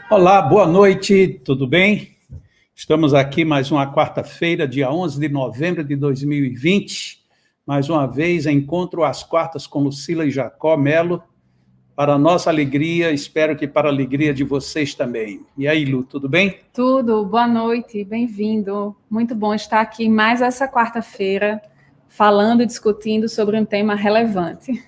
Olá, boa noite, tudo bem? Estamos aqui mais uma quarta-feira, dia 11 de novembro de 2020. Mais uma vez, encontro às quartas com Lucila e Jacó Melo. Para nossa alegria, espero que para a alegria de vocês também. E aí, Lu, tudo bem? Tudo, boa noite, bem-vindo. Muito bom estar aqui mais essa quarta-feira, falando e discutindo sobre um tema relevante.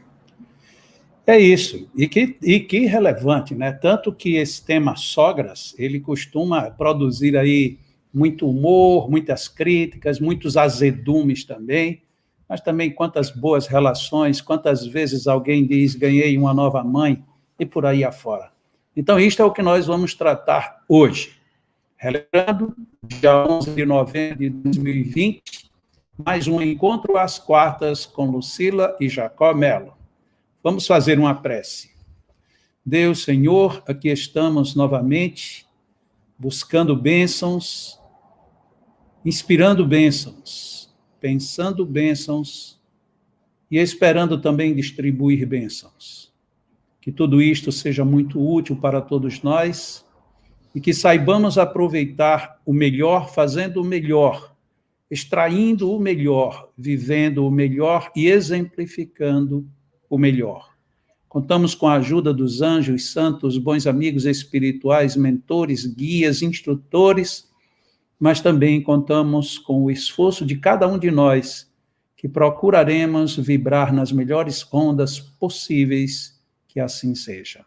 É isso, e que relevante, né? Tanto que esse tema sogras, ele costuma produzir aí muito humor, muitas críticas, muitos azedumes também, mas também quantas boas relações, quantas vezes alguém diz, ganhei uma nova mãe, e por aí afora. Então, isto é o que nós vamos tratar hoje. Relembrando, dia 11 de novembro de 2020, mais um encontro às quartas com Lucila e Jacó Melo. Vamos fazer uma prece. Deus, Senhor, aqui estamos novamente, buscando bênçãos, inspirando bênçãos, pensando bênçãos e esperando também distribuir bênçãos. Que tudo isto seja muito útil para todos nós e que saibamos aproveitar o melhor, fazendo o melhor, extraindo o melhor, vivendo o melhor e exemplificando o melhor. Contamos com a ajuda dos anjos santos, bons amigos espirituais, mentores, guias, instrutores, mas também contamos com o esforço de cada um de nós, que procuraremos vibrar nas melhores ondas possíveis, que assim seja.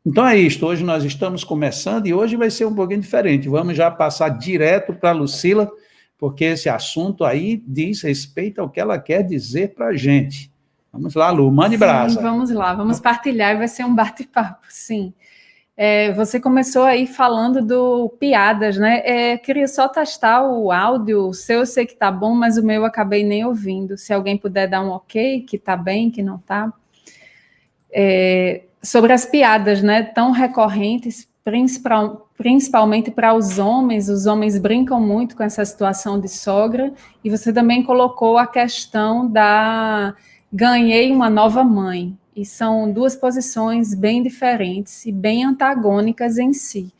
Então é isto, hoje nós estamos começando e hoje vai ser um pouquinho diferente. Vamos já passar direto para a Lucila, porque esse assunto aí diz respeito ao que ela quer dizer para a gente. Vamos lá, Lu, mande brasa. Sim, vamos lá, vamos partilhar e vai ser um bate-papo, sim. Você começou aí falando do piadas, né? Queria só testar o áudio, o seu eu sei que tá bom, mas o meu eu acabei nem ouvindo. Se alguém puder dar um ok, que tá bem, que não tá. Sobre as piadas, né? Tão recorrentes, principalmente para os homens brincam muito com essa situação de sogra, e você também colocou a questão da ganhei uma nova mãe, e são duas posições bem diferentes e bem antagônicas em si.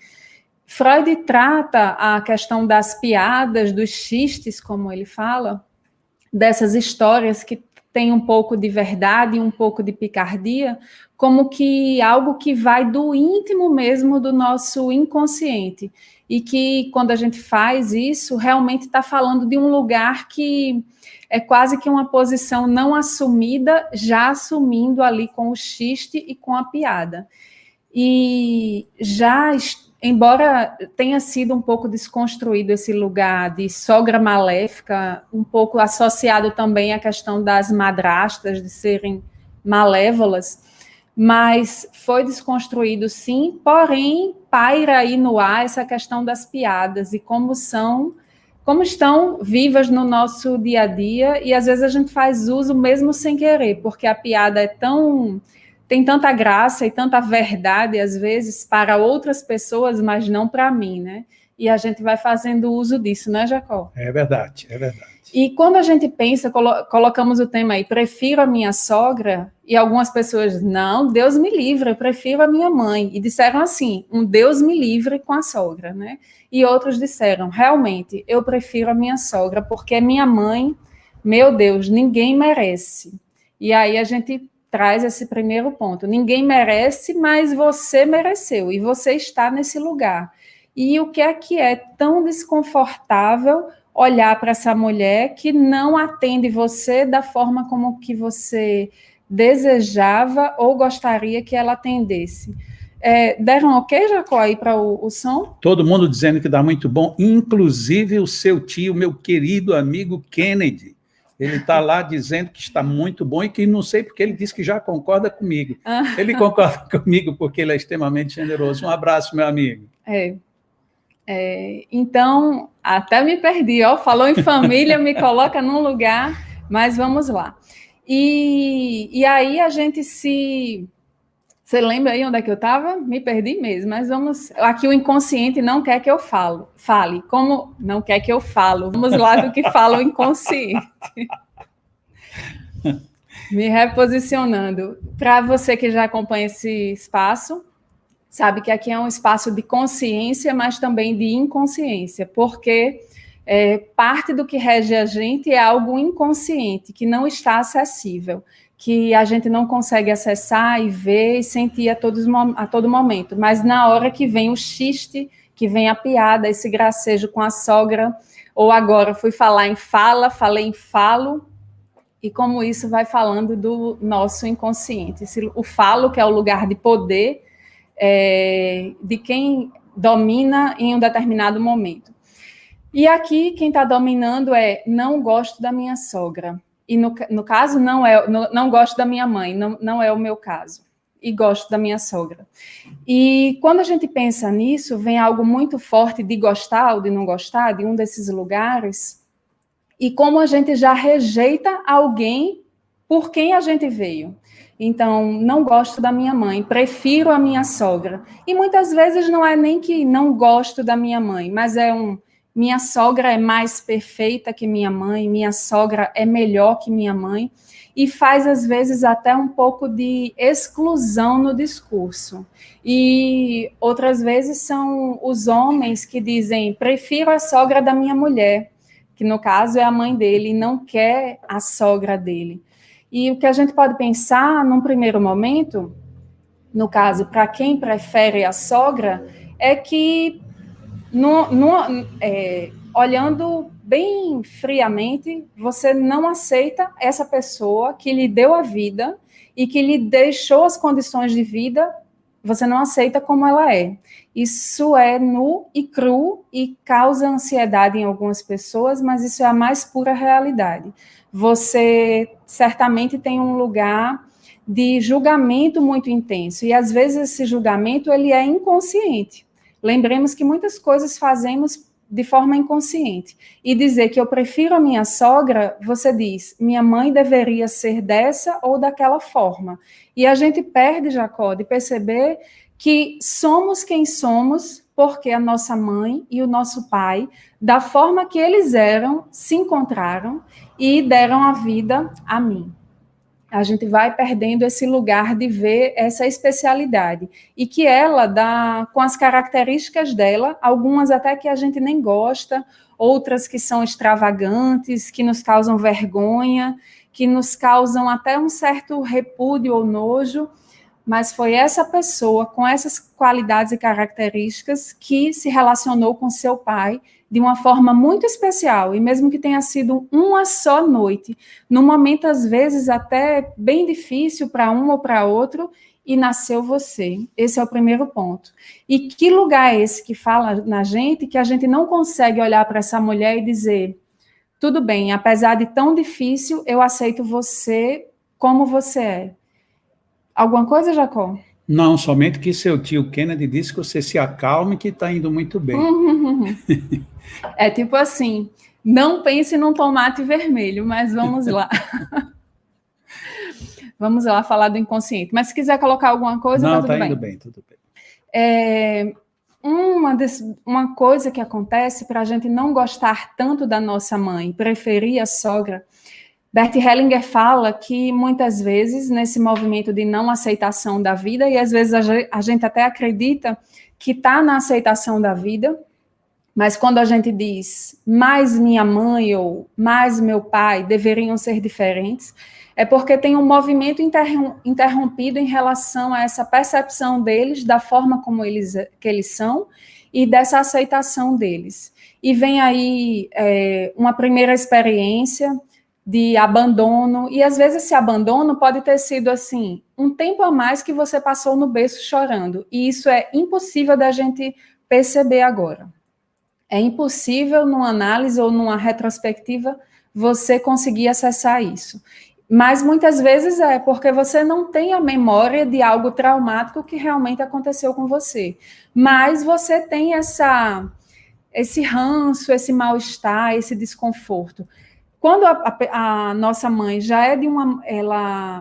Freud trata a questão das piadas, dos xistes, como ele fala, dessas histórias que tem um pouco de verdade e um pouco de picardia, como que algo que vai do íntimo mesmo do nosso inconsciente, e que quando a gente faz isso, realmente está falando de um lugar que é quase que uma posição não assumida, já assumindo ali com o xiste e com a piada. E já, embora tenha sido um pouco desconstruído esse lugar de sogra maléfica, um pouco associado também à questão das madrastas, de serem malévolas, mas foi desconstruído sim, porém paira aí no ar essa questão das piadas e como estão vivas no nosso dia a dia, e às vezes a gente faz uso mesmo sem querer, porque a piada tem tanta graça e tanta verdade, às vezes, para outras pessoas, mas não para mim, né? E a gente vai fazendo uso disso, né, Jacó? É verdade, é verdade. E quando a gente pensa, colocamos o tema aí, prefiro a minha sogra, e algumas pessoas, não, Deus me livre, eu prefiro a minha mãe. E disseram assim, um Deus me livre com a sogra, né? E outros disseram, realmente, eu prefiro a minha sogra, porque minha mãe, meu Deus, ninguém merece. E aí a gente traz esse primeiro ponto, ninguém merece, mas você mereceu, e você está nesse lugar. E o que é tão desconfortável olhar para essa mulher que não atende você da forma como que você desejava ou gostaria que ela atendesse. Deram ok, Jacó, aí para o som? Todo mundo dizendo que dá muito bom, inclusive o seu tio, meu querido amigo Kennedy. Ele está lá dizendo que está muito bom e que não sei porque ele disse que já concorda comigo. Ele concorda comigo porque ele é extremamente generoso. Um abraço, meu amigo. Então, até me perdi, ó, falou em família, me coloca num lugar, mas vamos lá. E aí a gente se... Você lembra aí onde é que eu estava? Me perdi mesmo, mas vamos... Aqui o inconsciente não quer que eu fale. Como não quer que eu falo? Vamos lá do que fala o inconsciente. Me reposicionando. Para você que já acompanha esse espaço, sabe que aqui é um espaço de consciência, mas também de inconsciência, porque parte do que rege a gente é algo inconsciente, que não está acessível, que a gente não consegue acessar e ver e sentir a todo momento. Mas na hora que vem o xiste, que vem a piada, esse gracejo com a sogra, ou agora fui falar em fala, falei em falo, e como isso vai falando do nosso inconsciente. O falo, que é o lugar de poder de quem domina em um determinado momento. E aqui, quem está dominando não gosto da minha sogra. E no caso, não gosto da minha mãe, não é o meu caso. E gosto da minha sogra. E quando a gente pensa nisso, vem algo muito forte de gostar ou de não gostar de um desses lugares, e como a gente já rejeita alguém por quem a gente veio. Então, não gosto da minha mãe, prefiro a minha sogra. E muitas vezes não é nem que não gosto da minha mãe, mas minha sogra é mais perfeita que minha sogra é melhor que minha mãe, e faz, às vezes, até um pouco de exclusão no discurso. E outras vezes são os homens que dizem, prefiro a sogra da minha mulher, que no caso é a mãe dele, e não quer a sogra dele. E o que a gente pode pensar, num primeiro momento, no caso, para quem prefere a sogra, é que, olhando bem friamente, você não aceita essa pessoa que lhe deu a vida e que lhe deixou as condições de vida, você não aceita como ela é. Isso é nu e cru e causa ansiedade em algumas pessoas, mas isso é a mais pura realidade. Você certamente tem um lugar de julgamento muito intenso, e às vezes esse julgamento ele é inconsciente. Lembremos que muitas coisas fazemos de forma inconsciente. E dizer que eu prefiro a minha sogra, você diz, minha mãe deveria ser dessa ou daquela forma. E a gente perde, Jacó, de perceber que somos quem somos porque a nossa mãe e o nosso pai, da forma que eles eram, se encontraram e deram a vida a mim. A gente vai perdendo esse lugar de ver essa especialidade. E que ela, com as características dela, algumas até que a gente nem gosta, outras que são extravagantes, que nos causam vergonha, que nos causam até um certo repúdio ou nojo, mas foi essa pessoa, com essas qualidades e características, que se relacionou com seu pai de uma forma muito especial, e mesmo que tenha sido uma só noite, num momento, às vezes, até bem difícil para um ou para outro, e nasceu você. Esse é o primeiro ponto. E que lugar é esse que fala na gente, que a gente não consegue olhar para essa mulher e dizer, tudo bem, apesar de tão difícil, eu aceito você como você é. Alguma coisa, Jacó? Não, somente que seu tio Kennedy disse que você se acalme, que está indo muito bem. É tipo assim, não pense num tomate vermelho, mas vamos lá. Vamos lá falar do inconsciente. Mas se quiser colocar alguma coisa, não, tá tudo bem. Não, está indo bem, tudo bem. Uma coisa que acontece para a gente não gostar tanto da nossa mãe, preferir a sogra, Bert Hellinger fala que muitas vezes nesse movimento de não aceitação da vida, e às vezes a gente até acredita que está na aceitação da vida, mas quando a gente diz mais minha mãe ou mais meu pai deveriam ser diferentes, é porque tem um movimento interrompido em relação a essa percepção deles, da forma como que eles são e dessa aceitação deles. E vem aí uma primeira experiência de abandono, e às vezes esse abandono pode ter sido assim, um tempo a mais que você passou no berço chorando, e isso é impossível da gente perceber agora. É impossível numa análise ou numa retrospectiva você conseguir acessar isso. Mas muitas vezes é porque você não tem a memória de algo traumático que realmente aconteceu com você, mas você tem esse ranço, esse mal-estar, esse desconforto. Quando a nossa mãe já é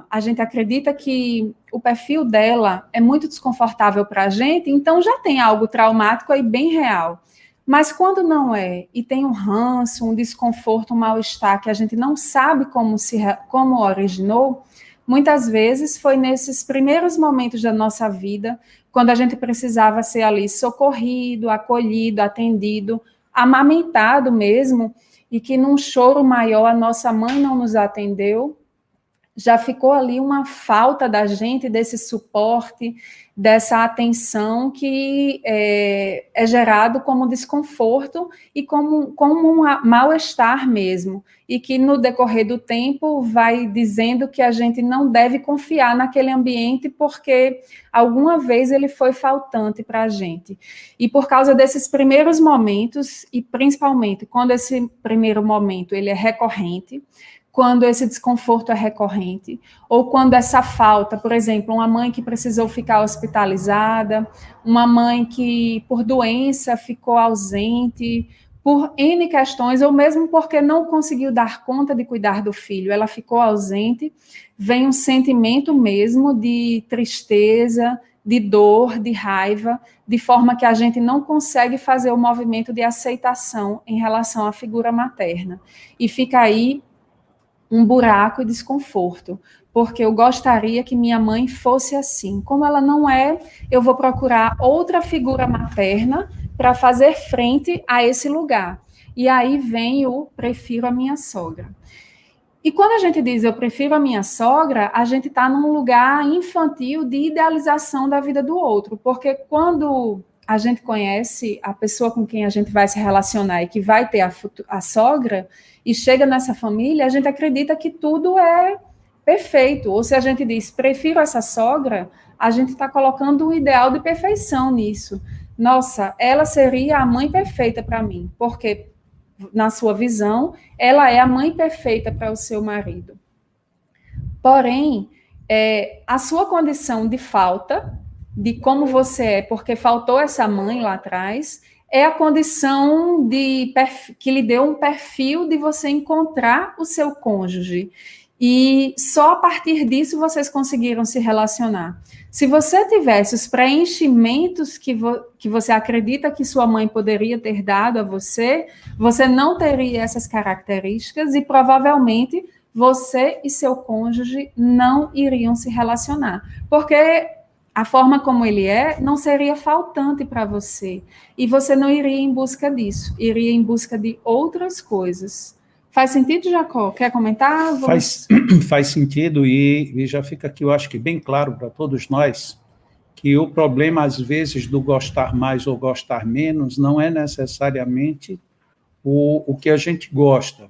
a gente acredita que o perfil dela é muito desconfortável para a gente, então já tem algo traumático aí bem real. Mas quando não é, e tem um ranço, um desconforto, um mal-estar que a gente não sabe como originou, muitas vezes foi nesses primeiros momentos da nossa vida, quando a gente precisava ser ali socorrido, acolhido, atendido, amamentado mesmo, e que num choro maior a nossa mãe não nos atendeu, já ficou ali uma falta da gente, desse suporte, dessa atenção que é gerado como desconforto e como um mal-estar mesmo, e que no decorrer do tempo vai dizendo que a gente não deve confiar naquele ambiente porque alguma vez ele foi faltante para a gente. E por causa desses primeiros momentos, e principalmente quando esse primeiro momento ele é recorrente, quando esse desconforto é recorrente, ou quando essa falta, por exemplo, uma mãe que precisou ficar hospitalizada, uma mãe que por doença ficou ausente, por N questões, ou mesmo porque não conseguiu dar conta de cuidar do filho, ela ficou ausente, vem um sentimento mesmo de tristeza, de dor, de raiva, de forma que a gente não consegue fazer o movimento de aceitação em relação à figura materna. E fica aí um buraco e desconforto, porque eu gostaria que minha mãe fosse assim. Como ela não é, eu vou procurar outra figura materna para fazer frente a esse lugar. E aí vem o prefiro a minha sogra. E quando a gente diz eu prefiro a minha sogra, a gente está num lugar infantil de idealização da vida do outro, porque quando a gente conhece a pessoa com quem a gente vai se relacionar e que vai ter a sogra, e chega nessa família, a gente acredita que tudo é perfeito. Ou se a gente diz, prefiro essa sogra, a gente está colocando um ideal de perfeição nisso. Nossa, ela seria a mãe perfeita para mim, porque, na sua visão, ela é a mãe perfeita para o seu marido. Porém, a sua condição de falta, de como você é, porque faltou essa mãe lá atrás, é a condição que lhe deu um perfil de você encontrar o seu cônjuge. E só a partir disso vocês conseguiram se relacionar. Se você tivesse os preenchimentos que você acredita que sua mãe poderia ter dado a você, você não teria essas características e provavelmente você e seu cônjuge não iriam se relacionar. Porque a forma como ele não seria faltante para você. E você não iria em busca disso, iria em busca de outras coisas. Faz sentido, Jacó? Quer comentar? Faz sentido e já fica aqui, eu acho que bem claro para todos nós, que o problema, às vezes, do gostar mais ou gostar menos, não é necessariamente o que a gente gosta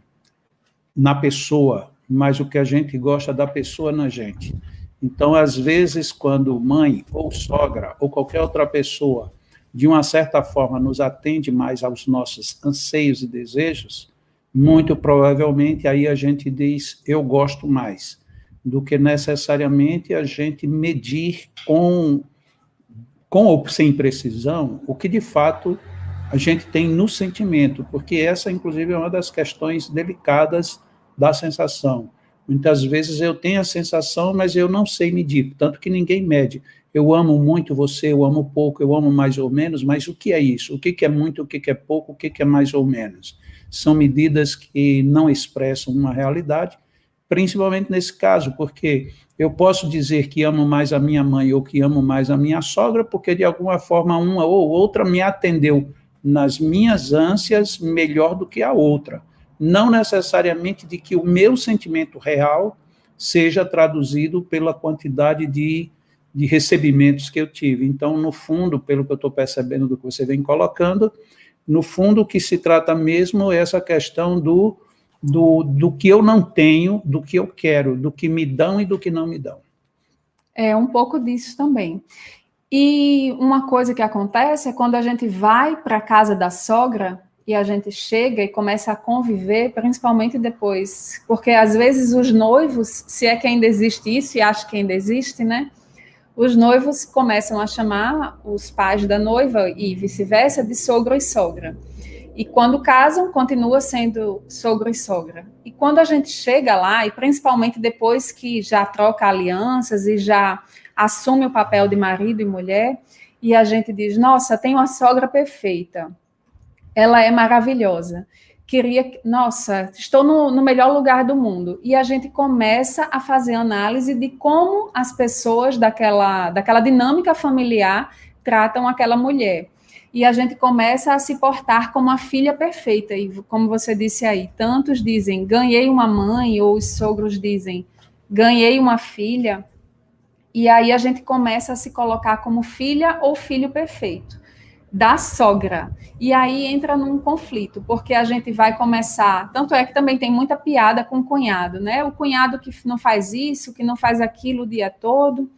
na pessoa, mas o que a gente gosta da pessoa na gente. Então, às vezes, quando mãe ou sogra ou qualquer outra pessoa, de uma certa forma, nos atende mais aos nossos anseios e desejos, muito provavelmente aí a gente diz, eu gosto mais, do que necessariamente a gente medir com ou sem precisão o que, de fato, a gente tem no sentimento, porque essa, inclusive, é uma das questões delicadas da sensação. Muitas vezes eu tenho a sensação, mas eu não sei medir, tanto que ninguém mede. Eu amo muito você, eu amo pouco, eu amo mais ou menos, mas o que é isso? O que é muito, o que é pouco, o que é mais ou menos? São medidas que não expressam uma realidade, principalmente nesse caso, porque eu posso dizer que amo mais a minha mãe ou que amo mais a minha sogra, porque de alguma forma uma ou outra me atendeu nas minhas ânsias melhor do que a outra. Não necessariamente de que o meu sentimento real seja traduzido pela quantidade de recebimentos que eu tive. Então, no fundo, pelo que eu estou percebendo do que você vem colocando, no fundo, o que se trata mesmo é essa questão do que eu não tenho, do que eu quero, do que me dão e do que não me dão. É um pouco disso também. E uma coisa que acontece é quando a gente vai para a casa da sogra e a gente chega e começa a conviver, principalmente depois, porque às vezes os noivos, se é que ainda existe isso, e acho que ainda existe, né? Os noivos começam a chamar os pais da noiva e vice-versa de sogro e sogra. E quando casam, continua sendo sogro e sogra. E quando a gente chega lá, e principalmente depois que já troca alianças e já assume o papel de marido e mulher, e a gente diz, nossa, tem uma sogra perfeita, ela é maravilhosa. nossa, estou no melhor lugar do mundo. E a gente começa a fazer análise de como as pessoas daquela dinâmica familiar tratam aquela mulher. E a gente começa a se portar como a filha perfeita. E como você disse aí, tantos dizem, ganhei uma mãe, ou os sogros dizem, ganhei uma filha. E aí a gente começa a se colocar como filha ou filho perfeito da sogra. E aí entra num conflito, porque a gente vai começar... Tanto é que também tem muita piada com o cunhado, né? O cunhado que não faz isso, que não faz aquilo o dia todo.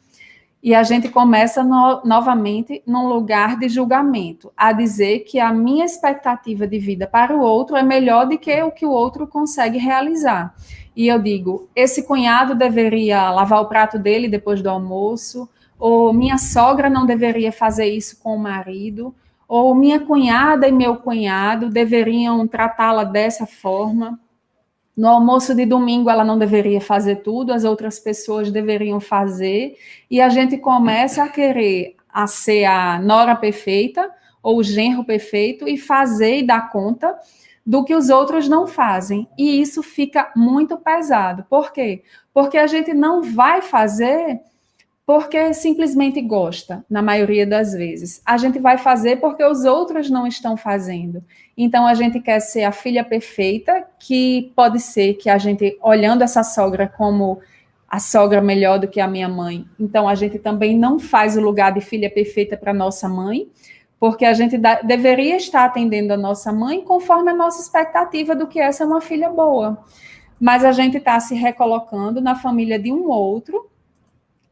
E a gente começa novamente num lugar de julgamento, a dizer que a minha expectativa de vida para o outro é melhor do que o outro consegue realizar. E eu digo, esse cunhado deveria lavar o prato dele depois do almoço, ou minha sogra não deveria fazer isso com o marido, ou minha cunhada e meu cunhado deveriam tratá-la dessa forma. No almoço de domingo ela não deveria fazer tudo, as outras pessoas deveriam fazer, e a gente começa a querer ser a nora perfeita, ou o genro perfeito, e fazer e dar conta do que os outros não fazem. E isso fica muito pesado. Por quê? Porque a gente não vai fazer porque simplesmente gosta, na maioria das vezes. A gente vai fazer porque os outros não estão fazendo. Então, a gente quer ser a filha perfeita, que pode ser que a gente, olhando essa sogra como a sogra melhor do que a minha mãe, então a gente também não faz o lugar de filha perfeita para nossa mãe, porque a gente deveria estar atendendo a nossa mãe conforme a nossa expectativa do que essa é uma filha boa. Mas a gente está se recolocando na família de um outro,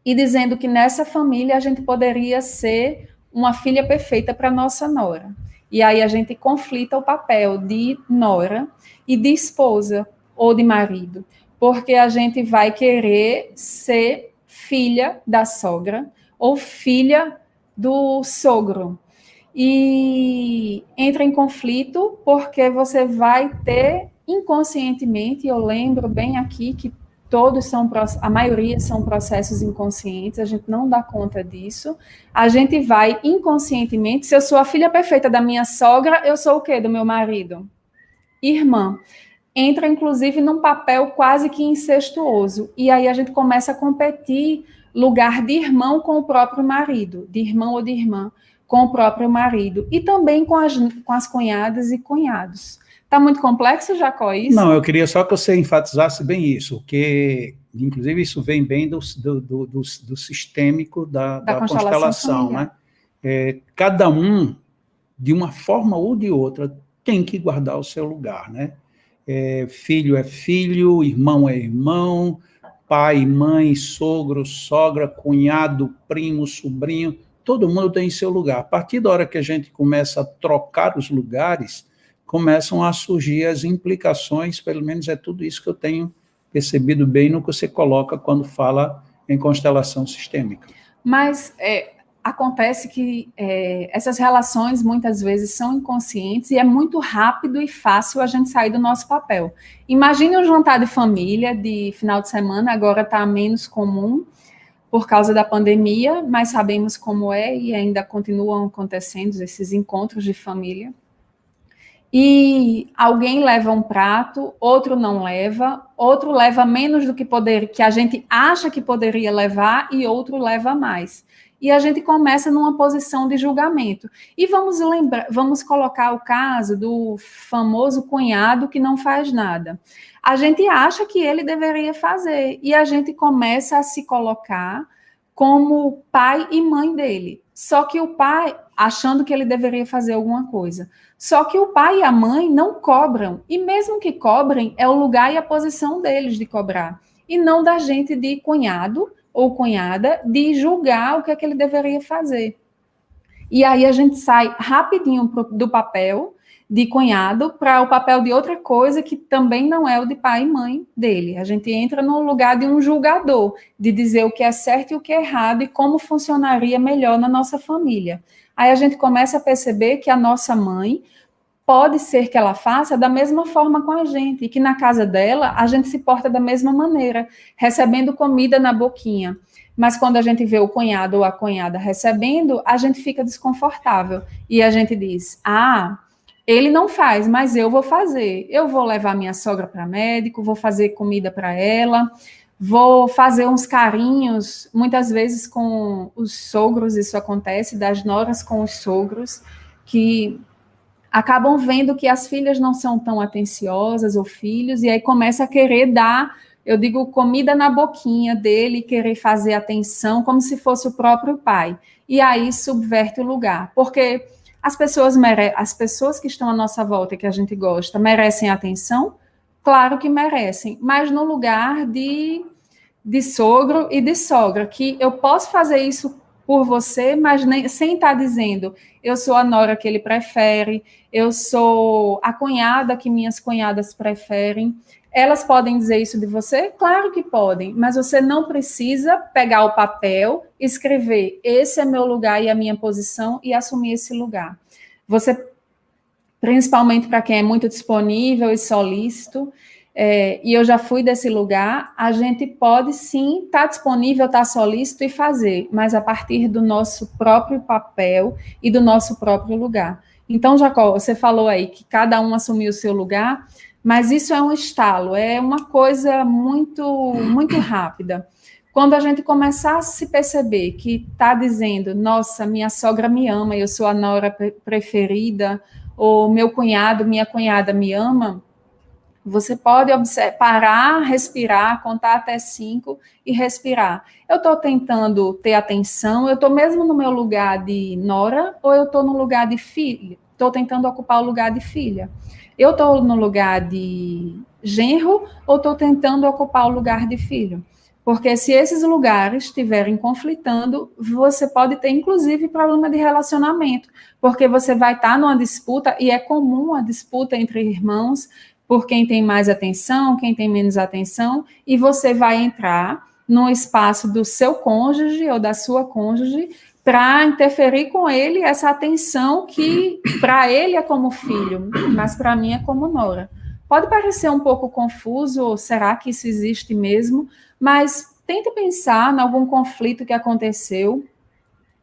e dizendo que nessa família a gente poderia ser uma filha perfeita para nossa nora. E aí a gente conflita o papel de nora e de esposa ou de marido, porque a gente vai querer ser filha da sogra ou filha do sogro. E entra em conflito porque você vai ter inconscientemente, eu lembro bem aqui que a maioria são processos inconscientes, a gente não dá conta disso, a gente vai inconscientemente, se eu sou a filha perfeita da minha sogra, eu sou o quê do meu marido? Irmã. Entra, inclusive, num papel quase que incestuoso, e aí a gente começa a competir lugar de irmão com o próprio marido, de irmão ou de irmã com o próprio marido, e também com as cunhadas e cunhados. Está muito complexo, Jacó, isso? Não, eu queria só que você enfatizasse bem isso, que, inclusive, isso vem bem do sistêmico da constelação, né? Cada um, de uma forma ou de outra, tem que guardar o seu lugar, né? Filho é filho, irmão é irmão, pai, mãe, sogro, sogra, cunhado, primo, sobrinho, todo mundo tem seu lugar. A partir da hora que a gente começa a trocar os lugares, começam a surgir as implicações, pelo menos é tudo isso que eu tenho percebido bem no que você coloca quando fala em constelação sistêmica. Mas acontece que essas relações muitas vezes são inconscientes e é muito rápido e fácil a gente sair do nosso papel. Imagine um jantar de família de final de semana, agora está menos comum por causa da pandemia, mas sabemos como é e ainda continuam acontecendo esses encontros de família. E alguém leva um prato, outro não leva, outro leva menos do que a gente acha que poderia levar e outro leva mais. E a gente começa numa posição de julgamento. E vamos colocar o caso do famoso cunhado que não faz nada. A gente acha que ele deveria fazer e a gente começa a se colocar como pai e mãe dele. Só que o pai, achando que ele deveria fazer alguma coisa. Só que o pai e a mãe não cobram. E mesmo que cobrem, é o lugar e a posição deles de cobrar. E não da gente de cunhado ou cunhada de julgar o que é que ele deveria fazer. E aí a gente sai rapidinho do papel de cunhado para o papel de outra coisa que também não é o de pai e mãe dele. A gente entra no lugar de um julgador, de dizer o que é certo e o que é errado e como funcionaria melhor na nossa família. Aí a gente começa a perceber que a nossa mãe pode ser que ela faça da mesma forma com a gente, e que na casa dela a gente se porta da mesma maneira, recebendo comida na boquinha. Mas quando a gente vê o cunhado ou a cunhada recebendo, a gente fica desconfortável. E a gente diz, Ele não faz, mas eu vou fazer. Eu vou levar minha sogra para médico, vou fazer comida para ela, vou fazer uns carinhos, muitas vezes com os sogros, isso acontece, das noras com os sogros, que acabam vendo que as filhas não são tão atenciosas, ou filhos, e aí começa a querer dar, eu digo, comida na boquinha dele, querer fazer atenção, como se fosse o próprio pai. E aí subverte o lugar, porque as pessoas que estão à nossa volta, que a gente gosta, merecem atenção? Claro que merecem, mas no lugar de sogro e de sogra, que eu posso fazer isso por você, mas nem, sem estar dizendo, eu sou a nora que ele prefere, eu sou a cunhada que minhas cunhadas preferem. Elas podem dizer isso de você? Claro que podem, mas você não precisa pegar o papel, escrever, esse é meu lugar e a minha posição, e assumir esse lugar. Você, principalmente para quem é muito disponível e solícito, e eu já fui desse lugar, a gente pode sim estar disponível, estar solícito e fazer, mas a partir do nosso próprio papel e do nosso próprio lugar. Então, Jacó, você falou aí que cada um assumiu o seu lugar, mas isso é um estalo, é uma coisa muito, muito rápida. Quando a gente começar a se perceber que está dizendo, nossa, minha sogra me ama, eu sou a nora preferida, ou meu cunhado, minha cunhada me ama, você pode parar, respirar, contar até 5 e respirar. Eu estou tentando ter atenção, eu estou mesmo no meu lugar de nora ou eu estou no lugar de filha? Estou tentando ocupar o lugar de filha. Eu estou no lugar de genro ou estou tentando ocupar o lugar de filho? Porque se esses lugares estiverem conflitando, você pode ter, inclusive, problema de relacionamento, porque você vai estar numa disputa, e é comum a disputa entre irmãos, por quem tem mais atenção, quem tem menos atenção, e você vai entrar no espaço do seu cônjuge ou da sua cônjuge para interferir com ele essa atenção que para ele é como filho, mas para mim é como nora. Pode parecer um pouco confuso, ou será que isso existe mesmo? Mas tente pensar em algum conflito que aconteceu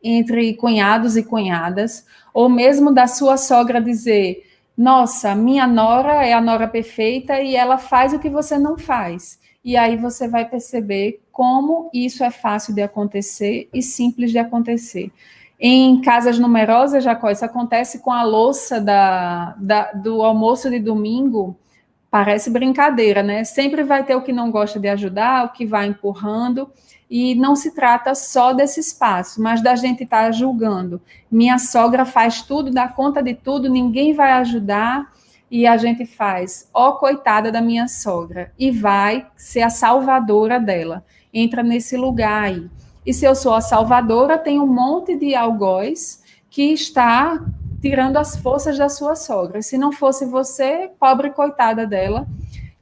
entre cunhados e cunhadas, ou mesmo da sua sogra dizer, nossa, minha nora é a nora perfeita e ela faz o que você não faz. E aí você vai perceber como isso é fácil de acontecer e simples de acontecer. Em casas numerosas, Jacó, isso acontece com a louça do almoço de domingo. Parece brincadeira, né? Sempre vai ter o que não gosta de ajudar, o que vai empurrando, e não se trata só desse espaço, mas da gente estar julgando. Minha sogra faz tudo, dá conta de tudo, ninguém vai ajudar, e a gente faz, ó, coitada da minha sogra, e vai ser a salvadora dela. Entra nesse lugar aí. E se eu sou a salvadora, tem um monte de algoz que está tirando as forças da sua sogra. Se não fosse você, pobre coitada dela,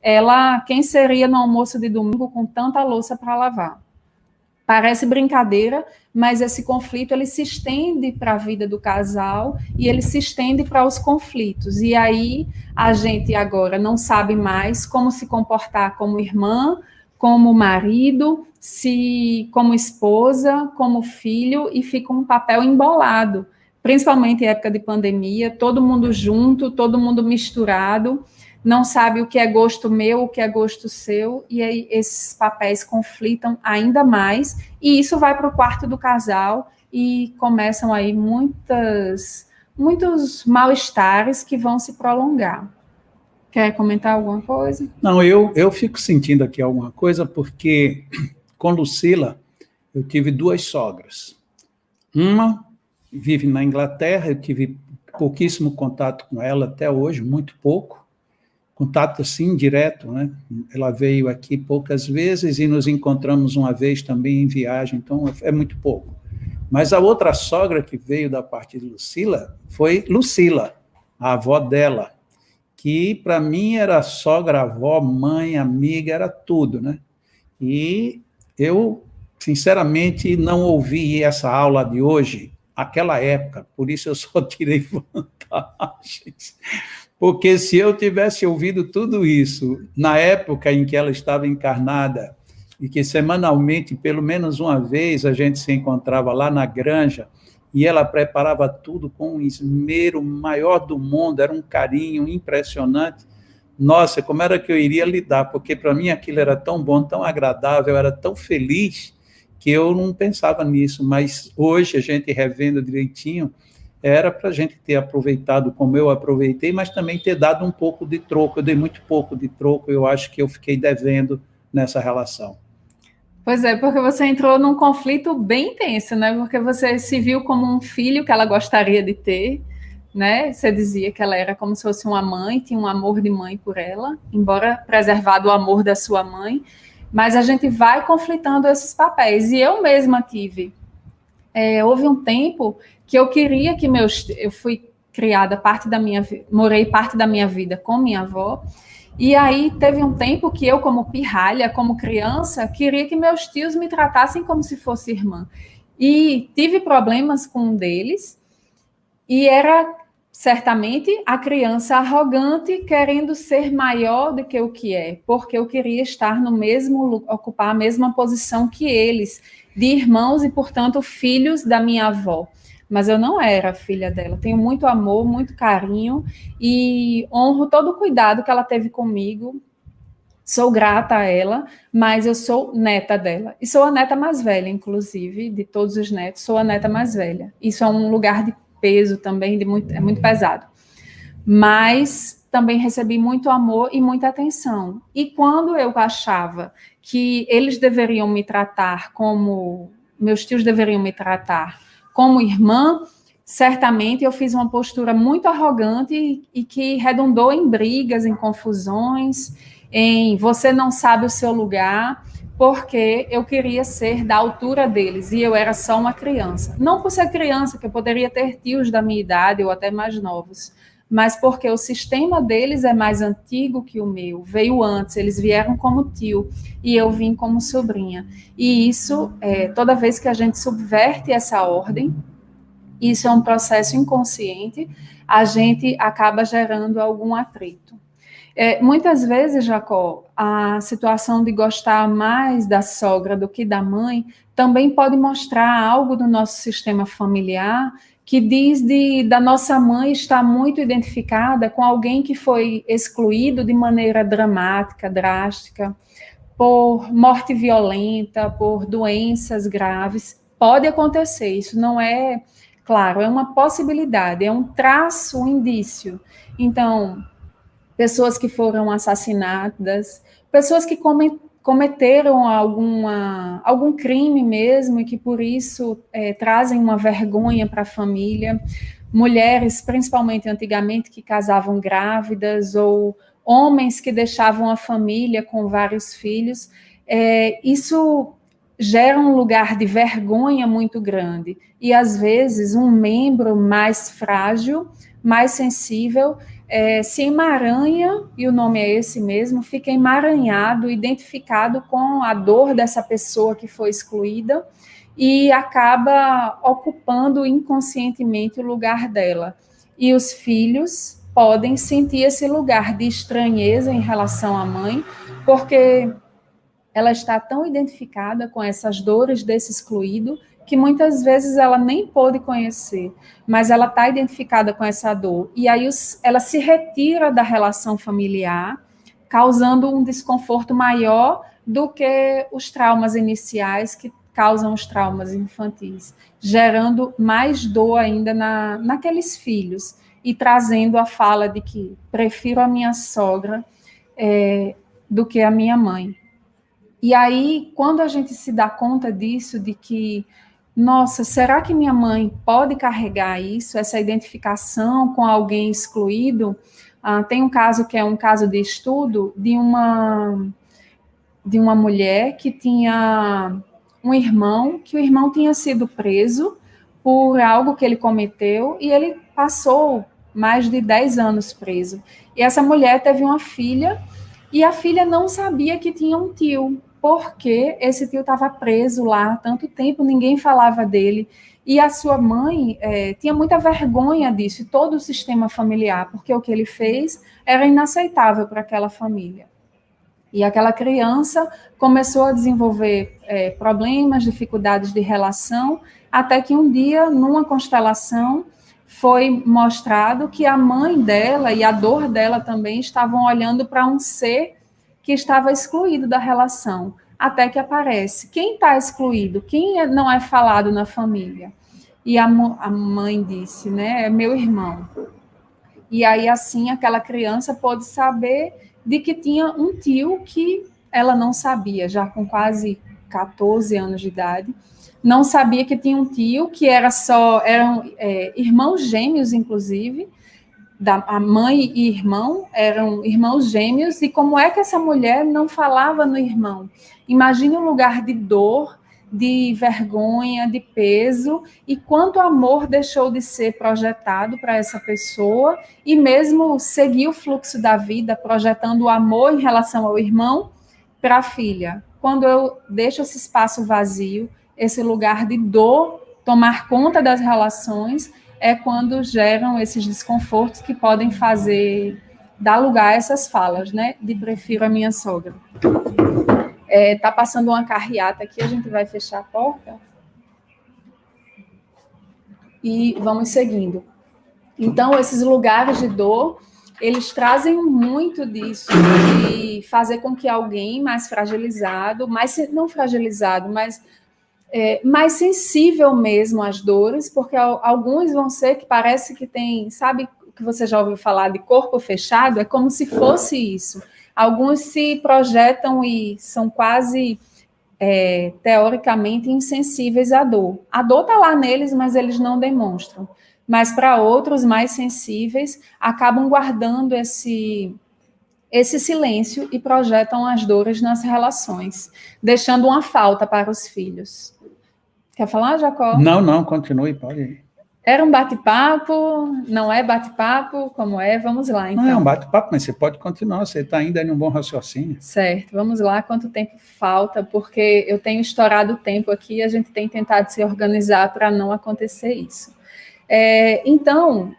ela, quem seria no almoço de domingo com tanta louça para lavar? Parece brincadeira, mas esse conflito ele se estende para a vida do casal e ele se estende para os conflitos. E aí a gente agora não sabe mais como se comportar como irmã, como marido, como esposa, como filho, e fica um papel embolado. Principalmente em época de pandemia, todo mundo junto, todo mundo misturado, não sabe o que é gosto meu, o que é gosto seu, e aí esses papéis conflitam ainda mais, e isso vai para o quarto do casal, e começam aí muitos mal-estares que vão se prolongar. Quer comentar alguma coisa? Não, eu fico sentindo aqui alguma coisa, porque com Lucila eu tive 2 sogras. Uma vive na Inglaterra, eu tive pouquíssimo contato com ela até hoje, muito pouco, contato assim, direto, né? Ela veio aqui poucas vezes e nos encontramos uma vez também em viagem, então é muito pouco. Mas a outra sogra que veio da parte de Lucila foi Lucila, a avó dela, que para mim era sogra, avó, mãe, amiga, era tudo, né? E eu, sinceramente, não ouvi essa aula de hoje, aquela época, por isso eu só tirei vantagens. Porque se eu tivesse ouvido tudo isso na época em que ela estava encarnada, e que semanalmente, pelo menos uma vez, a gente se encontrava lá na granja, e ela preparava tudo com um esmero maior do mundo, era um carinho impressionante. Nossa, como era que eu iria lidar? Porque para mim aquilo era tão bom, tão agradável, eu era tão feliz que eu não pensava nisso, mas hoje a gente revendo direitinho, era para a gente ter aproveitado como eu aproveitei, mas também ter dado um pouco de troco. Eu dei muito pouco de troco, eu acho que eu fiquei devendo nessa relação. Pois é, porque você entrou num conflito bem intenso, né? Porque você se viu como um filho que ela gostaria de ter, né? Você dizia que ela era como se fosse uma mãe, tinha um amor de mãe por ela, embora preservado o amor da sua mãe, mas a gente vai conflitando esses papéis. E eu mesma tive. Houve um tempo que eu queria que eu fui criada morei parte da minha vida com minha avó, e aí teve um tempo que eu, como pirralha, como criança, queria que meus tios me tratassem como se fosse irmã. E tive problemas com um deles, e era certamente a criança arrogante querendo ser maior do que o que é, porque eu queria estar ocupar a mesma posição que eles, de irmãos e, portanto, filhos da minha avó. Mas eu não era filha dela. Tenho muito amor, muito carinho e honro todo o cuidado que ela teve comigo. Sou grata a ela, mas eu sou neta dela. E sou a neta mais velha, inclusive, de todos os netos, sou a neta mais velha. Isso é um lugar de peso também, é muito pesado. Mas também recebi muito amor e muita atenção. E quando eu achava que eles deveriam me tratar como, meus tios deveriam me tratar como irmã, certamente eu fiz uma postura muito arrogante e que redundou em brigas, em confusões, em você não sabe o seu lugar, porque eu queria ser da altura deles e eu era só uma criança. Não por ser criança, que eu poderia ter tios da minha idade ou até mais novos, mas porque o sistema deles é mais antigo que o meu, veio antes, eles vieram como tio e eu vim como sobrinha. E isso, toda vez que a gente subverte essa ordem, isso é um processo inconsciente, a gente acaba gerando algum atrito. Muitas vezes, Jacó, a situação de gostar mais da sogra do que da mãe também pode mostrar algo do nosso sistema familiar que diz da nossa mãe estar muito identificada com alguém que foi excluído de maneira dramática, drástica, por morte violenta, por doenças graves. Pode acontecer, isso não é, claro, é uma possibilidade, é um traço, um indício. Então, pessoas que foram assassinadas, pessoas que cometeram algum crime mesmo e que por isso trazem uma vergonha para a família, mulheres, principalmente antigamente, que casavam grávidas, ou homens que deixavam a família com vários filhos, isso gera um lugar de vergonha muito grande, e às vezes um membro mais frágil, mais sensível, se emaranha, e o nome é esse mesmo, fica emaranhado, identificado com a dor dessa pessoa que foi excluída, e acaba ocupando inconscientemente o lugar dela. E os filhos podem sentir esse lugar de estranheza em relação à mãe, porque ela está tão identificada com essas dores desse excluído, que muitas vezes ela nem pôde conhecer, mas ela está identificada com essa dor. E aí ela se retira da relação familiar, causando um desconforto maior do que os traumas iniciais que causam os traumas infantis, gerando mais dor ainda naqueles filhos, e trazendo a fala de que prefiro a minha sogra do que a minha mãe. E aí, quando a gente se dá conta disso, de que, nossa, será que minha mãe pode carregar isso, essa identificação com alguém excluído? Tem um caso que é um caso de estudo de uma mulher que tinha um irmão, que o irmão tinha sido preso por algo que ele cometeu, e ele passou mais de 10 anos preso. E essa mulher teve uma filha, e a filha não sabia que tinha um tio, porque esse tio estava preso lá há tanto tempo, ninguém falava dele, e a sua mãe tinha muita vergonha disso, e todo o sistema familiar, porque o que ele fez era inaceitável para aquela família. E aquela criança começou a desenvolver problemas, dificuldades de relação, até que um dia, numa constelação, foi mostrado que a mãe dela e a dor dela também estavam olhando para um ser que estava excluído da relação, até que aparece. Quem está excluído? Quem não é falado na família? E a mãe disse, né, é meu irmão. E aí, assim, aquela criança pôde saber de que tinha um tio que ela não sabia, já com quase 14 anos de idade, não sabia que tinha um tio que eram irmãos gêmeos, inclusive, a mãe e irmão eram irmãos gêmeos, e como é que essa mulher não falava no irmão? Imagine um lugar de dor, de vergonha, de peso, e quanto amor deixou de ser projetado para essa pessoa, e mesmo seguir o fluxo da vida, projetando o amor em relação ao irmão para a filha. Quando eu deixo esse espaço vazio, esse lugar de dor tomar conta das relações, é quando geram esses desconfortos que podem dar lugar a essas falas, né? De prefiro a minha sogra. Tá passando uma carreata aqui, a gente vai fechar a porta e vamos seguindo. Então, esses lugares de dor, eles trazem muito disso, de fazer com que alguém mais fragilizado, não fragilizado, mas mais sensível mesmo às dores, porque alguns vão ser que parece que tem, sabe o que você já ouviu falar de corpo fechado? É como se fosse isso. Alguns se projetam e são quase, teoricamente, insensíveis à dor. A dor está lá neles, mas eles não demonstram. Mas para outros mais sensíveis, acabam guardando esse silêncio e projetam as dores nas relações, deixando uma falta para os filhos. Quer falar, Jacó? Não, continue, pode ir. Era um bate-papo, não é bate-papo, como é? Vamos lá, então. Não é um bate-papo, mas você pode continuar, você está ainda em um bom raciocínio. Certo, vamos lá, quanto tempo falta, porque eu tenho estourado o tempo aqui e a gente tem tentado se organizar para não acontecer isso. Então,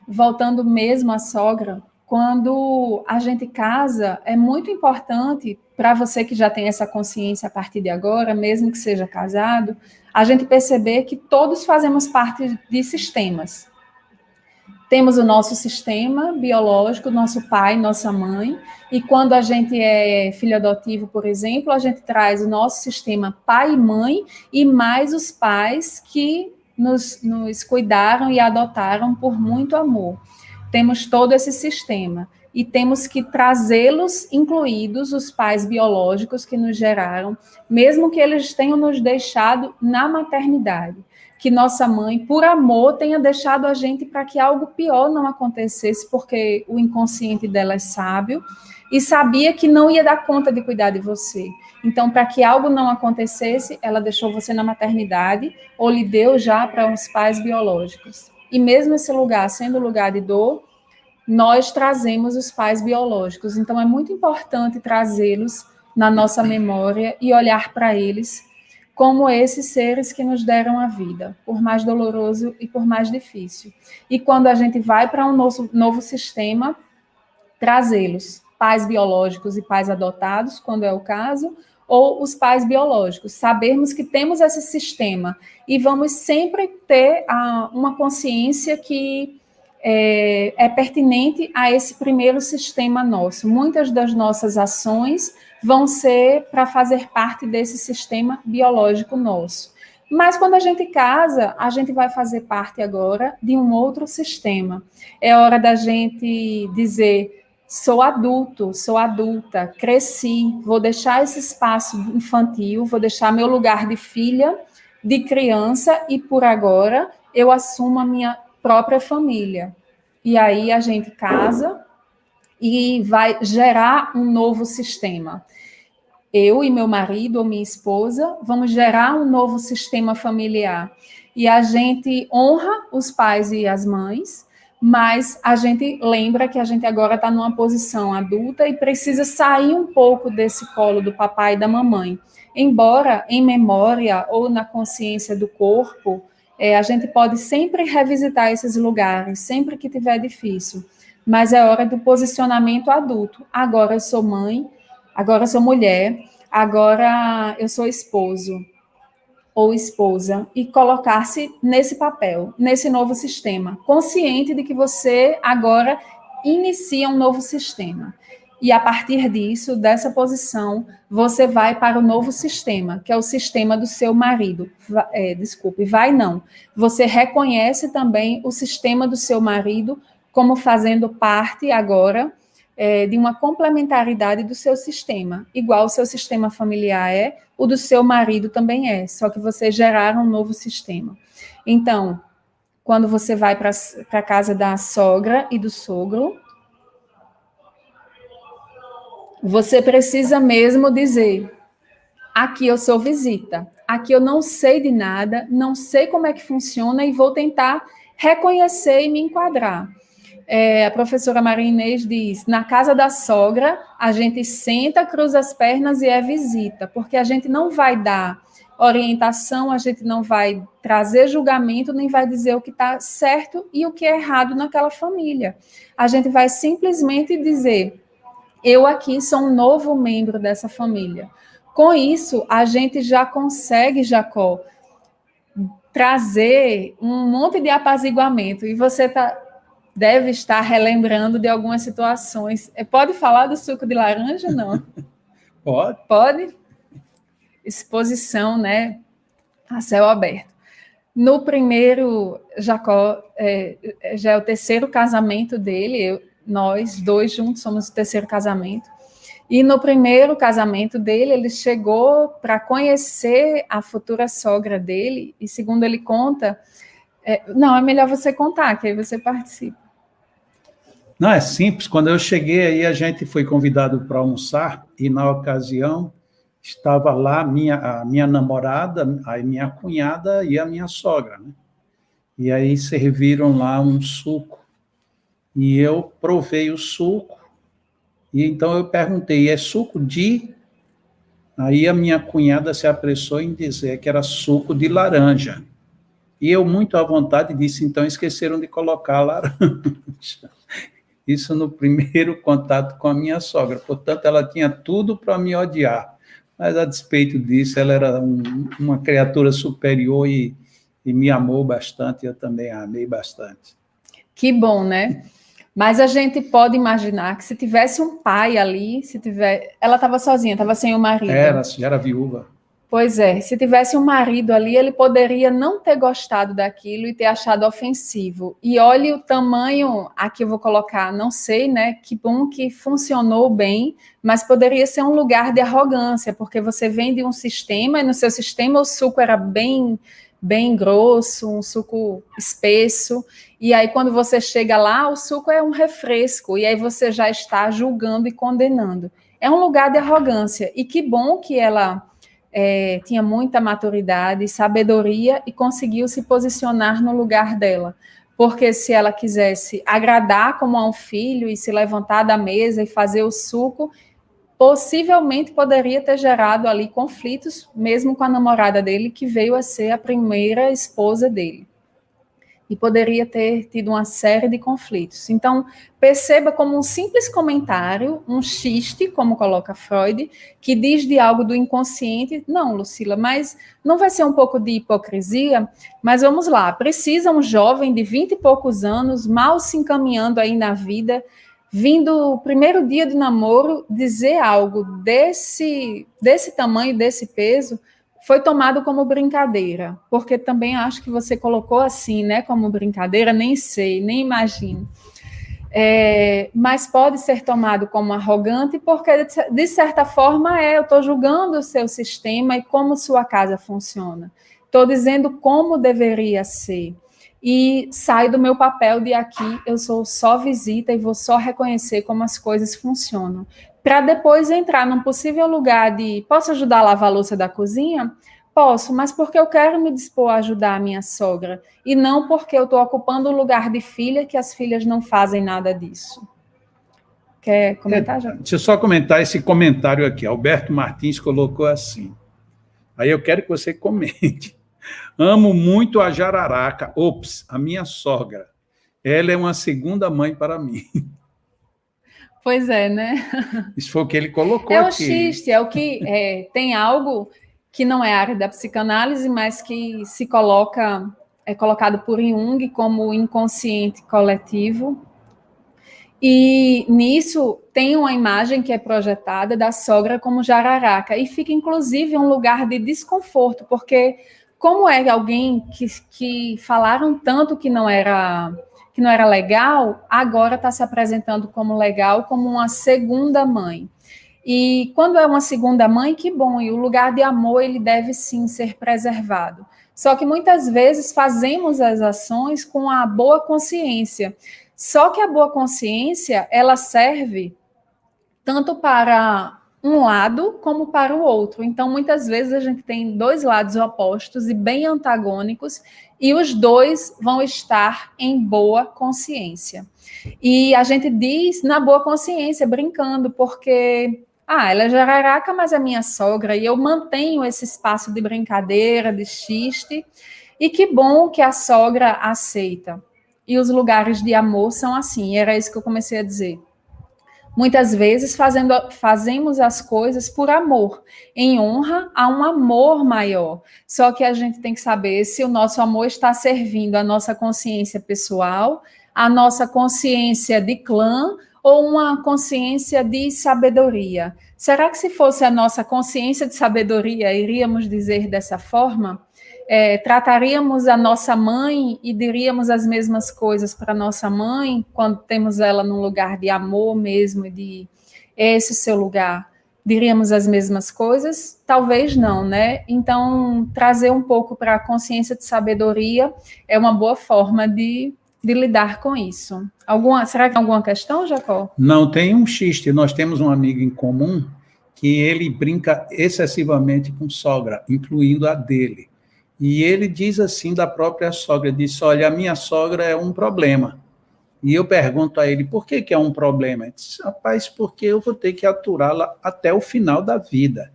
voltando mesmo à sogra, quando a gente casa, é muito importante, para você que já tem essa consciência a partir de agora, mesmo que seja casado, a gente perceber que todos fazemos parte de sistemas. Temos o nosso sistema biológico, nosso pai, nossa mãe, e quando a gente é filho adotivo, por exemplo, a gente traz o nosso sistema pai e mãe, e mais os pais que nos cuidaram e adotaram por muito amor. Temos todo esse sistema e temos que trazê-los incluídos, os pais biológicos que nos geraram, mesmo que eles tenham nos deixado na maternidade, que nossa mãe, por amor, tenha deixado a gente para que algo pior não acontecesse, porque o inconsciente dela é sábio e sabia que não ia dar conta de cuidar de você. Então, para que algo não acontecesse, ela deixou você na maternidade ou lhe deu já para os pais biológicos. E mesmo esse lugar sendo lugar de dor, nós trazemos os pais biológicos. Então, é muito importante trazê-los na nossa memória e olhar para eles como esses seres que nos deram a vida, por mais doloroso e por mais difícil. E quando a gente vai para um novo sistema, trazê-los, pais biológicos e pais adotados, quando é o caso, ou os pais biológicos, sabermos que temos esse sistema e vamos sempre ter uma consciência que é pertinente a esse primeiro sistema nosso. Muitas das nossas ações vão ser para fazer parte desse sistema biológico nosso. Mas quando a gente casa, a gente vai fazer parte agora de um outro sistema. É hora da gente dizer: sou adulto, sou adulta, cresci, vou deixar esse espaço infantil, vou deixar meu lugar de filha, de criança, e por agora eu assumo a minha própria família. E aí a gente casa e vai gerar um novo sistema. Eu e meu marido ou minha esposa vamos gerar um novo sistema familiar. E a gente honra os pais e as mães, mas a gente lembra que a gente agora está numa posição adulta e precisa sair um pouco desse colo do papai e da mamãe. Embora em memória ou na consciência do corpo, a gente pode sempre revisitar esses lugares, sempre que tiver difícil. Mas é hora do posicionamento adulto. Agora eu sou mãe, agora eu sou mulher, agora eu sou esposo ou esposa, e colocar-se nesse papel, nesse novo sistema, consciente de que você agora inicia um novo sistema. E a partir disso, dessa posição, você vai para o novo sistema, que é o sistema do seu marido. Desculpe, vai não. Você reconhece também o sistema do seu marido como fazendo parte agora de uma complementaridade do seu sistema. Igual o seu sistema familiar é, o do seu marido também é, só que vocês geraram um novo sistema. Então, quando você vai para a casa da sogra e do sogro, você precisa mesmo dizer: aqui eu sou visita, aqui eu não sei de nada, não sei como é que funciona e vou tentar reconhecer e me enquadrar. A professora Maria Inês diz: na casa da sogra, a gente senta, cruza as pernas e é visita, porque a gente não vai dar orientação, a gente não vai trazer julgamento, nem vai dizer o que está certo e o que é errado naquela família. A gente vai simplesmente dizer: eu aqui sou um novo membro dessa família. Com isso, a gente já consegue, Jacó, trazer um monte de apaziguamento. E você deve estar relembrando de algumas situações. Pode falar do suco de laranja, não? Pode. Pode? Exposição, né? A céu aberto. No primeiro, Jacó, já é o terceiro casamento dele, nós dois juntos somos o terceiro casamento. E no primeiro casamento dele, ele chegou para conhecer a futura sogra dele, e segundo ele conta, não, é melhor você contar, que aí você participa. Não, é simples. Quando eu cheguei aí, a gente foi convidado para almoçar, e na ocasião estava lá a minha namorada, a minha cunhada e a minha sogra, né? E aí serviram lá um suco, e eu provei o suco, e então eu perguntei: é suco de... Aí a minha cunhada se apressou em dizer que era suco de laranja. E eu, muito à vontade, disse: então esqueceram de colocar laranja. Isso no primeiro contato com a minha sogra. Portanto, ela tinha tudo para me odiar. Mas, a despeito disso, ela era uma criatura superior e me amou bastante. Eu também a amei bastante. Que bom, né? Mas a gente pode imaginar que se tivesse um pai ali, ela estava sozinha, estava sem o marido. Já era viúva. Pois é, se tivesse um marido ali, ele poderia não ter gostado daquilo e ter achado ofensivo. E olhe o tamanho, aqui eu vou colocar, não sei, né? Que bom que funcionou bem, mas poderia ser um lugar de arrogância, porque você vem de um sistema, e no seu sistema o suco era bem grosso, um suco espesso, e aí quando você chega lá, o suco é um refresco, e aí você já está julgando e condenando. É um lugar de arrogância, e que bom que ela... tinha muita maturidade, sabedoria e conseguiu se posicionar no lugar dela. Porque se ela quisesse agradar como a um filho e se levantar da mesa e fazer o suco, possivelmente poderia ter gerado ali conflitos, mesmo com a namorada dele, que veio a ser a primeira esposa dele. E poderia ter tido uma série de conflitos. Então, perceba como um simples comentário, um xiste, como coloca Freud, que diz de algo do inconsciente. Não, Lucila, mas não vai ser um pouco de hipocrisia? Mas vamos lá, precisa um jovem de 20 e poucos anos, mal se encaminhando aí na vida, vindo o primeiro dia do namoro, dizer algo desse tamanho, desse peso? Foi tomado como brincadeira, porque também acho que você colocou assim, né, como brincadeira, nem sei, nem imagino. Mas pode ser tomado como arrogante, porque, de certa forma, eu estou julgando o seu sistema e como sua casa funciona. Estou dizendo como deveria ser. E saio do meu papel de aqui, eu sou só visita e vou só reconhecer como as coisas funcionam. Para depois entrar num possível lugar de... Posso ajudar a lavar a louça da cozinha? Posso, mas porque eu quero me dispor a ajudar a minha sogra. E não porque eu estou ocupando o lugar de filha, que as filhas não fazem nada disso. Quer comentar, já? Deixa eu só comentar esse comentário aqui. Alberto Martins colocou assim. Aí eu quero que você comente. Amo muito a jararaca. Ops, a minha sogra. Ela é uma segunda mãe para mim. Pois é, né? Isso foi o que ele colocou É o aqui. xiste, é o que tem algo que não é área da psicanálise, mas que se coloca, é colocado por Jung como inconsciente coletivo. E nisso tem uma imagem que é projetada da sogra como jararaca, e fica inclusive um lugar de desconforto, porque como é alguém que falaram tanto que não era legal, agora está se apresentando como legal, como uma segunda mãe. E quando é uma segunda mãe, que bom, e o lugar de amor ele deve sim ser preservado. Só que muitas vezes fazemos as ações com a boa consciência. Só que a boa consciência, ela serve tanto para um lado como para o outro. Então, muitas vezes a gente tem dois lados opostos e bem antagônicos, e os dois vão estar em boa consciência. E a gente diz na boa consciência, brincando, porque ela é jararaca, mas é minha sogra, e eu mantenho esse espaço de brincadeira, de xiste, e que bom que a sogra aceita. E os lugares de amor são assim, e era isso que eu comecei a dizer. Muitas vezes fazemos as coisas por amor, em honra a um amor maior. Só que a gente tem que saber se o nosso amor está servindo a nossa consciência pessoal, a nossa consciência de clã ou uma consciência de sabedoria. Será que se fosse a nossa consciência de sabedoria, iríamos dizer dessa forma? Trataríamos a nossa mãe e diríamos as mesmas coisas para nossa mãe quando temos ela num lugar de amor mesmo, de esse seu lugar, diríamos as mesmas coisas? Talvez não, né? Então, trazer um pouco para a consciência de sabedoria é uma boa forma de lidar com isso. Será que tem alguma questão, Jacó? Não, tem um xiste. Nós temos um amigo em comum que ele brinca excessivamente com sogra, incluindo a dele. E ele diz assim da própria sogra, diz, olha, a minha sogra é um problema. E eu pergunto a ele, por que é um problema? Ele disse, rapaz, porque eu vou ter que aturá-la até o final da vida.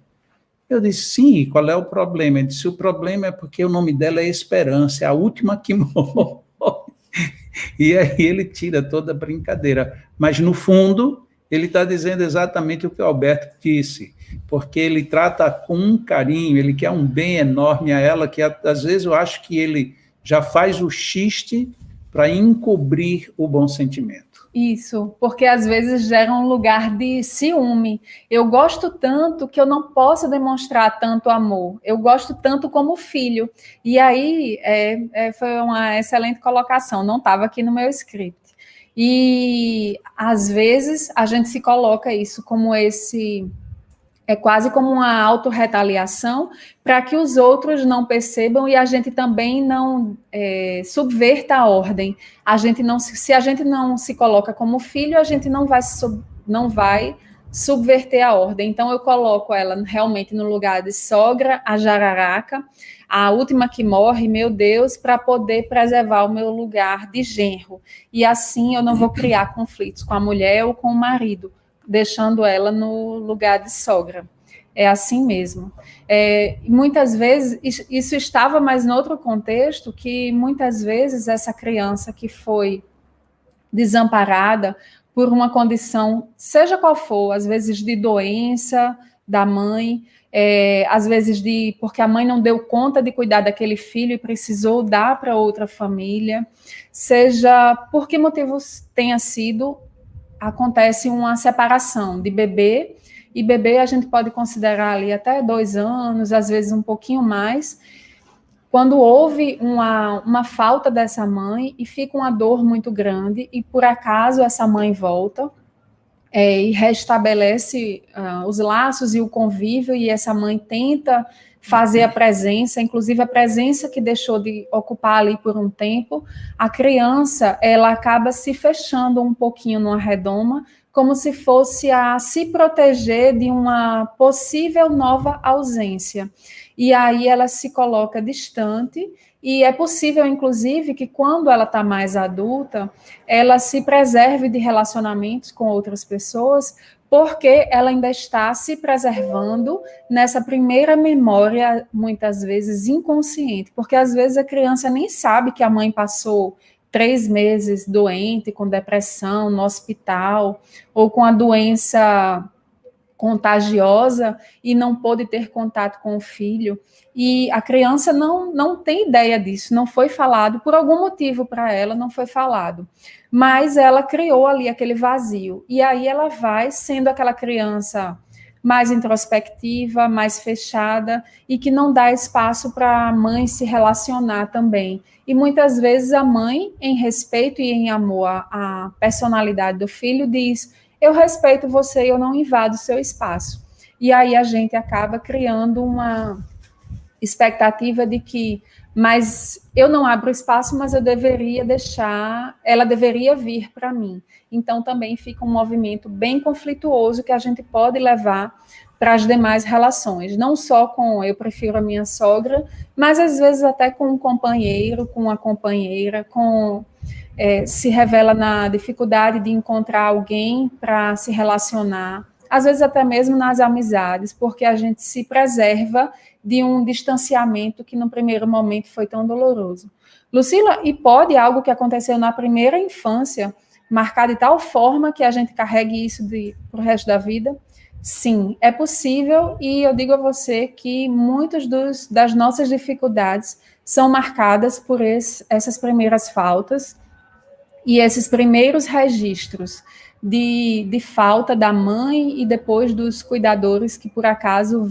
Eu disse, sim, qual é o problema? Ele disse, o problema é porque o nome dela é Esperança, é a última que morre. E aí ele tira toda a brincadeira. Mas, no fundo, ele está dizendo exatamente o que o Alberto disse, porque ele trata com um carinho, ele quer um bem enorme a ela, que às vezes eu acho que ele já faz o xiste para encobrir o bom sentimento. Isso, porque às vezes gera um lugar de ciúme. Eu gosto tanto que eu não posso demonstrar tanto amor. Eu gosto tanto como filho. E aí foi uma excelente colocação, não estava aqui no meu script. E às vezes a gente se coloca isso como é quase como uma autorretaliação para que os outros não percebam e a gente também não subverta a ordem. Se a gente não se coloca como filho, a gente não vai subverter a ordem. Então, eu coloco ela realmente no lugar de sogra, a jararaca, a última que morre, meu Deus, para poder preservar o meu lugar de genro. E assim eu não vou criar conflitos com a mulher ou com o marido, deixando ela no lugar de sogra. É assim mesmo. Muitas vezes, isso estava mais em outro contexto, que muitas vezes essa criança que foi desamparada por uma condição, seja qual for, às vezes de doença da mãe, às vezes porque a mãe não deu conta de cuidar daquele filho e precisou dar para outra família, seja por que motivos tenha sido, acontece uma separação de bebê, e bebê a gente pode considerar ali até 2 anos, às vezes um pouquinho mais, quando houve uma falta dessa mãe e fica uma dor muito grande, e por acaso essa mãe volta e restabelece os laços e o convívio, e essa mãe tenta fazer a presença, inclusive a presença que deixou de ocupar ali por um tempo, a criança, ela acaba se fechando um pouquinho numa redoma, como se fosse a se proteger de uma possível nova ausência. E aí ela se coloca distante, e é possível, inclusive, que quando ela está mais adulta, ela se preserve de relacionamentos com outras pessoas, porque ela ainda está se preservando nessa primeira memória, muitas vezes inconsciente, porque às vezes a criança nem sabe que a mãe passou 3 meses doente, com depressão, no hospital, ou com a doença contagiosa e não pôde ter contato com o filho. E a criança não tem ideia disso, não foi falado, por algum motivo para ela não foi falado. Mas ela criou ali aquele vazio. E aí ela vai sendo aquela criança mais introspectiva, mais fechada, e que não dá espaço para a mãe se relacionar também. E muitas vezes a mãe, em respeito e em amor à personalidade do filho, diz: eu respeito você e eu não invado o seu espaço. E aí a gente acaba criando uma expectativa de que, mas eu não abro espaço, mas eu deveria deixar, ela deveria vir para mim. Então também fica um movimento bem conflituoso que a gente pode levar para as demais relações, não só com eu prefiro a minha sogra, mas às vezes até com um companheiro, com uma companheira, se revela na dificuldade de encontrar alguém para se relacionar, às vezes até mesmo nas amizades, porque a gente se preserva de um distanciamento que no primeiro momento foi tão doloroso. Lucila, e pode algo que aconteceu na primeira infância marcar de tal forma que a gente carregue isso para o resto da vida? Sim, é possível, e eu digo a você que muitas das nossas dificuldades são marcadas por essas primeiras faltas e esses primeiros registros de falta da mãe e depois dos cuidadores que por acaso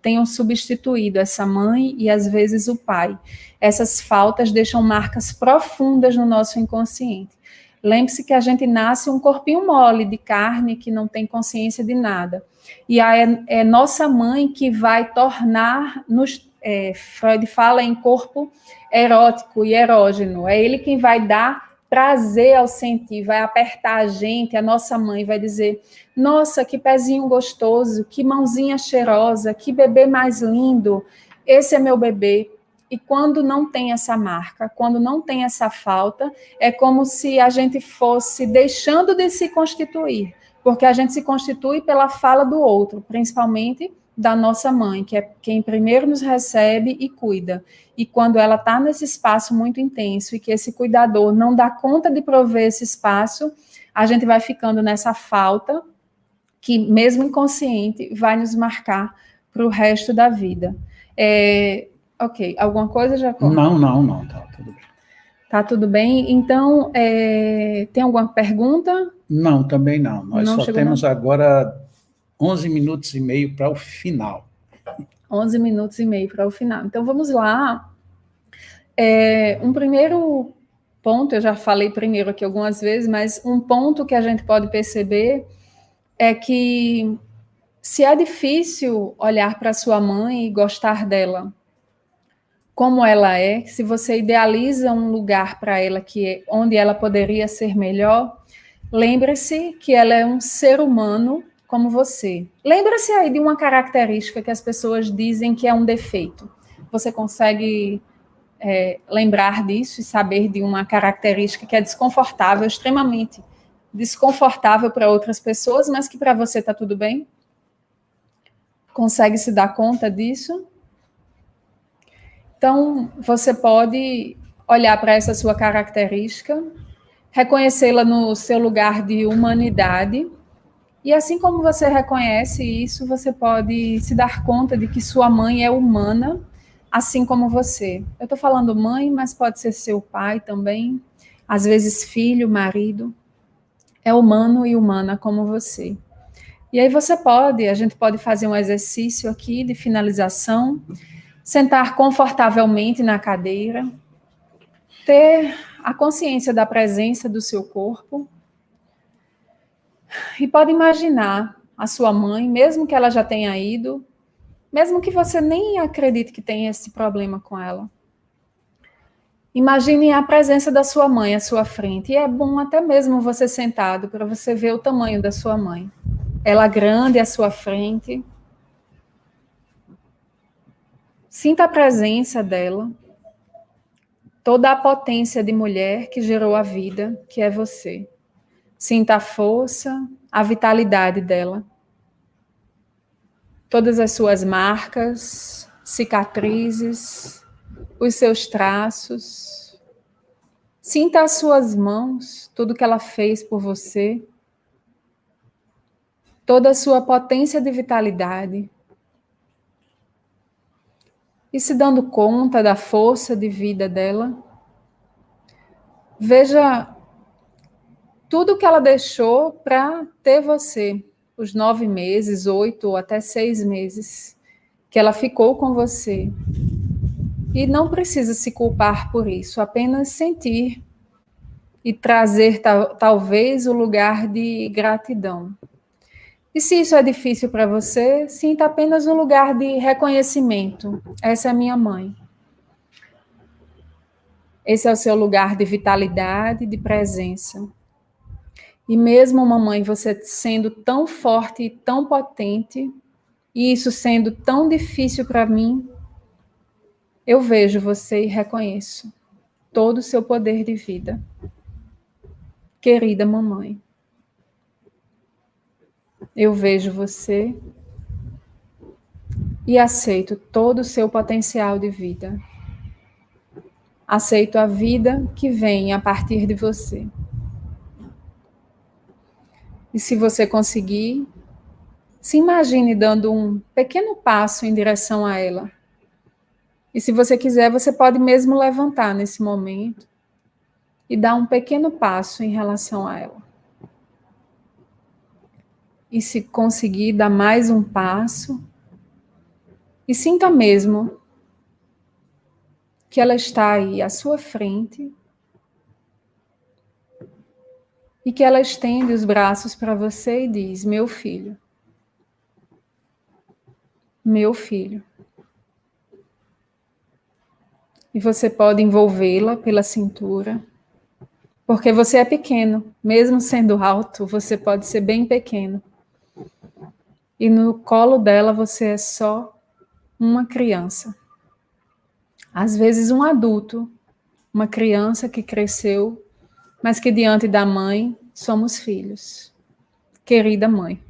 tenham substituído essa mãe e às vezes o pai. Essas faltas deixam marcas profundas no nosso inconsciente. Lembre-se que a gente nasce um corpinho mole de carne que não tem consciência de nada. E é nossa mãe que vai tornar-nos, Freud fala em corpo erótico e erógeno. É ele quem vai dar prazer ao sentir, vai apertar a gente, a nossa mãe vai dizer: nossa, que pezinho gostoso, que mãozinha cheirosa, que bebê mais lindo, esse é meu bebê. E quando não tem essa marca, quando não tem essa falta, é como se a gente fosse deixando de se constituir, porque a gente se constitui pela fala do outro, principalmente da nossa mãe, que é quem primeiro nos recebe e cuida. E quando ela está nesse espaço muito intenso e que esse cuidador não dá conta de prover esse espaço, a gente vai ficando nessa falta que, mesmo inconsciente, vai nos marcar para o resto da vida. Ok, alguma coisa, Jacó? Não, tá tudo bem. Tá tudo bem? Então, tem alguma pergunta? Não, também não. Nós Não só chegou, temos não? agora 11 minutos e meio para o final. 11 minutos e meio para o final. Então, vamos lá. Um primeiro ponto, eu já falei primeiro aqui algumas vezes, mas um ponto que a gente pode perceber é que se é difícil olhar para sua mãe e gostar dela como ela é, se você idealiza um lugar para ela onde ela poderia ser melhor, lembre-se que ela é um ser humano como você. Lembre-se aí de uma característica que as pessoas dizem que é um defeito. Você consegue lembrar disso e saber de uma característica que é desconfortável, extremamente desconfortável para outras pessoas, mas que para você está tudo bem? Consegue se dar conta disso? Então, você pode olhar para essa sua característica, reconhecê-la no seu lugar de humanidade, e assim como você reconhece isso, você pode se dar conta de que sua mãe é humana, assim como você. Eu estou falando mãe, mas pode ser seu pai também, às vezes filho, marido. É humano e humana como você. E aí a gente pode fazer um exercício aqui de finalização, sentar confortavelmente na cadeira, ter a consciência da presença do seu corpo e pode imaginar a sua mãe, mesmo que ela já tenha ido, mesmo que você nem acredite que tenha esse problema com ela. Imagine a presença da sua mãe à sua frente. E é bom até mesmo você sentado para você ver o tamanho da sua mãe. Ela grande à sua frente. Sinta a presença dela. Toda a potência de mulher que gerou a vida, que é você. Sinta a força, a vitalidade dela. Todas as suas marcas, cicatrizes, os seus traços. Sinta as suas mãos, tudo que ela fez por você, toda a sua potência de vitalidade. E se dando conta da força de vida dela, veja tudo que ela deixou para ter você, os 9 meses, 8 ou até 6 meses, que ela ficou com você. E não precisa se culpar por isso, apenas sentir e trazer talvez o lugar de gratidão. E se isso é difícil para você, sinta apenas um lugar de reconhecimento. Essa é minha mãe. Esse é o seu lugar de vitalidade, de presença. E mesmo, mamãe, você sendo tão forte e tão potente, e isso sendo tão difícil para mim, eu vejo você e reconheço todo o seu poder de vida. Querida mamãe, eu vejo você e aceito todo o seu potencial de vida. Aceito a vida que vem a partir de você. E se você conseguir, se imagine dando um pequeno passo em direção a ela. E se você quiser, você pode mesmo levantar nesse momento e dar um pequeno passo em relação a ela. E se conseguir dar mais um passo, e sinta mesmo que ela está aí à sua frente e que ela estende os braços para você e diz: meu filho, meu filho. E você pode envolvê-la pela cintura, porque você é pequeno, mesmo sendo alto, você pode ser bem pequeno. E no colo dela você é só uma criança. Às vezes um adulto, uma criança que cresceu, mas que diante da mãe somos filhos. Querida mãe,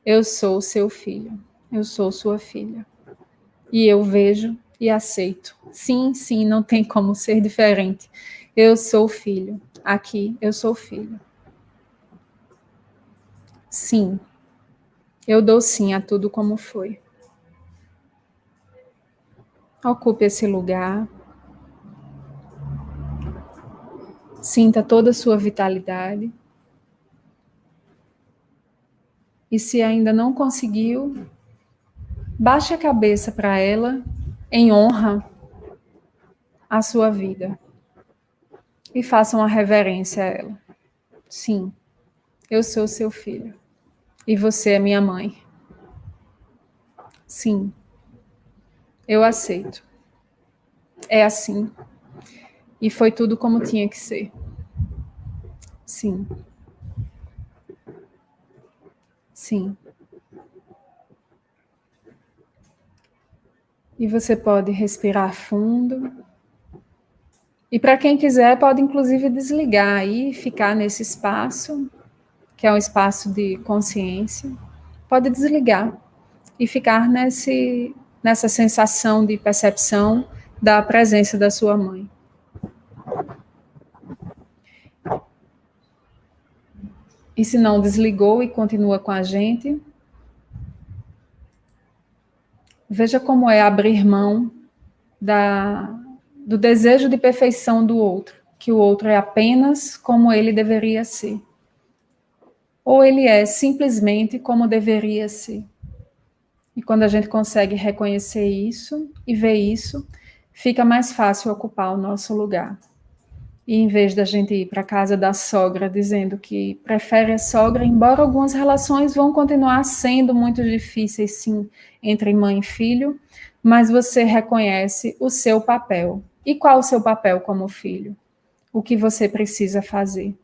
eu sou seu filho, eu sou sua filha. E eu vejo e aceito. Sim, sim, não tem como ser diferente. Eu sou filho. Aqui, eu sou filho. Sim, eu dou sim a tudo como foi. Ocupe esse lugar. Sinta toda a sua vitalidade. E se ainda não conseguiu, baixe a cabeça para ela em honra à sua vida. E faça uma reverência a ela. Sim, eu sou seu filho. E você é minha mãe. Sim, eu aceito. É assim. E foi tudo como tinha que ser. Sim. Sim. E você pode respirar fundo. E para quem quiser, pode inclusive desligar aí, ficar nesse espaço, que é um espaço de consciência. Pode desligar e ficar nessa sensação de percepção da presença da sua mãe. E se não desligou e continua com a gente, veja como é abrir mão do desejo de perfeição do outro, que o outro é apenas como ele deveria ser. Ou ele é simplesmente como deveria ser. E quando a gente consegue reconhecer isso e ver isso, fica mais fácil ocupar o nosso lugar. E em vez da gente ir para a casa da sogra dizendo que prefere a sogra, embora algumas relações vão continuar sendo muito difíceis, sim, entre mãe e filho, mas você reconhece o seu papel. E qual o seu papel como filho? O que você precisa fazer?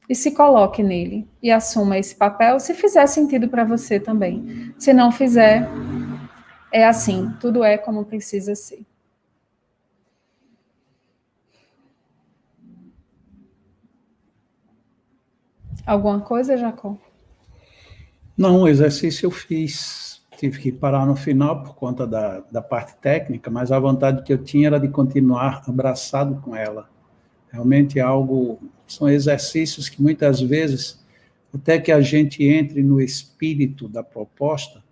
E se coloque nele e assuma esse papel, se fizer sentido para você também. Se não fizer, é assim, tudo é como precisa ser. Alguma coisa, Jacó? Não, o exercício eu fiz. Tive que parar no final por conta da parte técnica, mas a vontade que eu tinha era de continuar abraçado com ela, Realmente é algo, são exercícios que muitas vezes, até que a gente entre no espírito da proposta,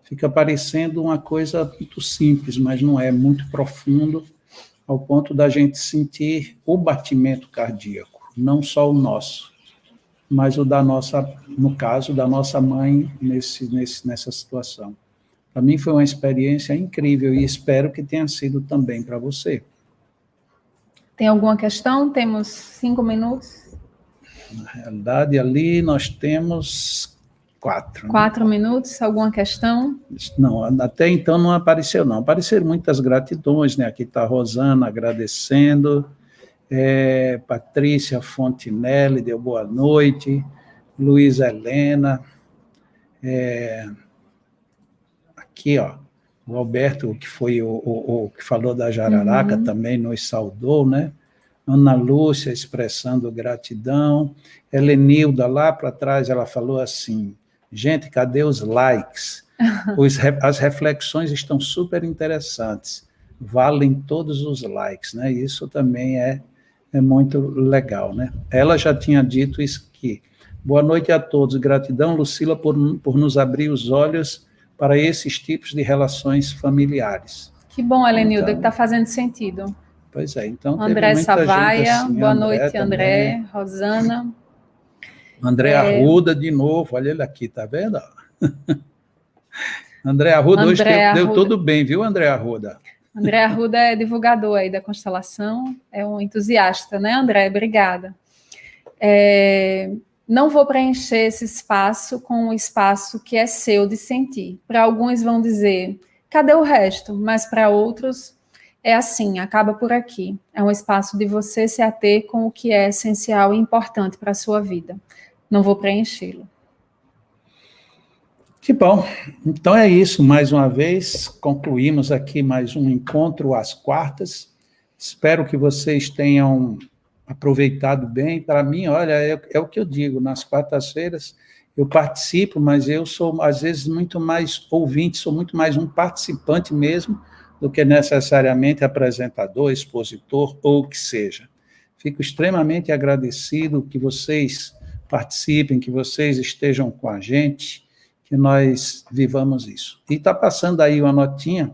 fica parecendo uma coisa muito simples, mas não é, muito profundo, ao ponto da gente sentir o batimento cardíaco, não só o nosso, mas o da nossa, no caso, da nossa mãe nessa situação. Para mim foi uma experiência incrível e espero que tenha sido também para você. Tem alguma questão? Temos 5 minutos. Na realidade, ali nós temos 4. 4 minutos, alguma questão? Não, até então não apareceu, não. Apareceram muitas gratidões, né? Aqui está a Rosana agradecendo, Patrícia Fontinelli deu boa noite, Luísa Helena, aqui, ó, o Alberto, que foi o que falou da Jararaca, também nos saudou, né? Ana Lúcia expressando gratidão, Helenilda, lá para trás, ela falou assim, gente, cadê os likes? As reflexões estão super interessantes, valem todos os likes, né? Isso também é muito legal, né? Ela já tinha dito isso aqui. Boa noite a todos, gratidão, Lucila, por nos abrir os olhos para esses tipos de relações familiares. Que bom, Helenilda, então, que está fazendo sentido. Pois é, então André teve muita Savaia, gente assim, boa André noite, André, também. Rosana. André Arruda de novo, olha ele aqui, tá vendo? André Arruda, hoje deu tudo bem, viu, André Arruda? André Arruda é divulgador aí da constelação, é um entusiasta, né, André? Obrigada. Não vou preencher esse espaço com o espaço que é seu de sentir. Para alguns vão dizer, cadê o resto? Mas para outros é assim, acaba por aqui. É um espaço de você se ater com o que é essencial e importante para a sua vida. Não vou preenchê-lo. Que bom. Então é isso. Mais uma vez, concluímos aqui mais um encontro às quartas. Espero que vocês tenham aproveitado bem. Para mim, olha, é o que eu digo, nas quartas-feiras eu participo, mas eu sou, às vezes, muito mais ouvinte, sou muito mais um participante mesmo, do que necessariamente apresentador, expositor, ou o que seja. Fico extremamente agradecido que vocês participem, que vocês estejam com a gente, que nós vivamos isso. E está passando aí uma notinha,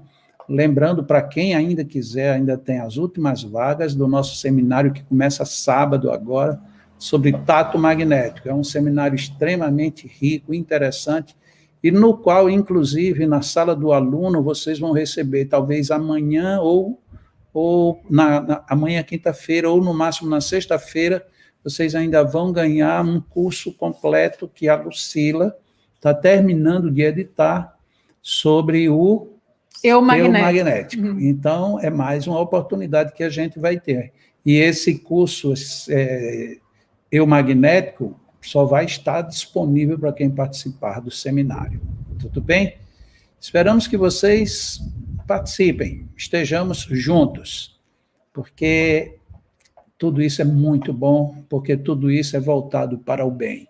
lembrando para quem ainda quiser, ainda tem as últimas vagas do nosso seminário que começa sábado agora, sobre tato magnético. É um seminário extremamente rico, interessante, e no qual, inclusive, na sala do aluno, vocês vão receber, talvez amanhã, ou amanhã, quinta-feira, ou no máximo na sexta-feira, vocês ainda vão ganhar um curso completo que a Lucila está terminando de editar sobre o eu magnético. Então, é mais uma oportunidade que a gente vai ter. E esse curso eu magnético só vai estar disponível para quem participar do seminário. Tudo bem? Esperamos que vocês participem, estejamos juntos, porque tudo isso é muito bom, porque tudo isso é voltado para o bem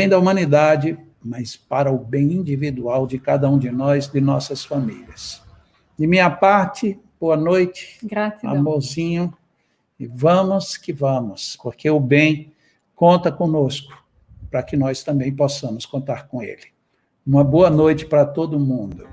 da humanidade, mas para o bem individual de cada um de nós, de nossas famílias. De minha parte, boa noite, gratidão, amorzinho, e vamos que vamos, porque o bem conta conosco, para que nós também possamos contar com ele. Uma boa noite para todo mundo.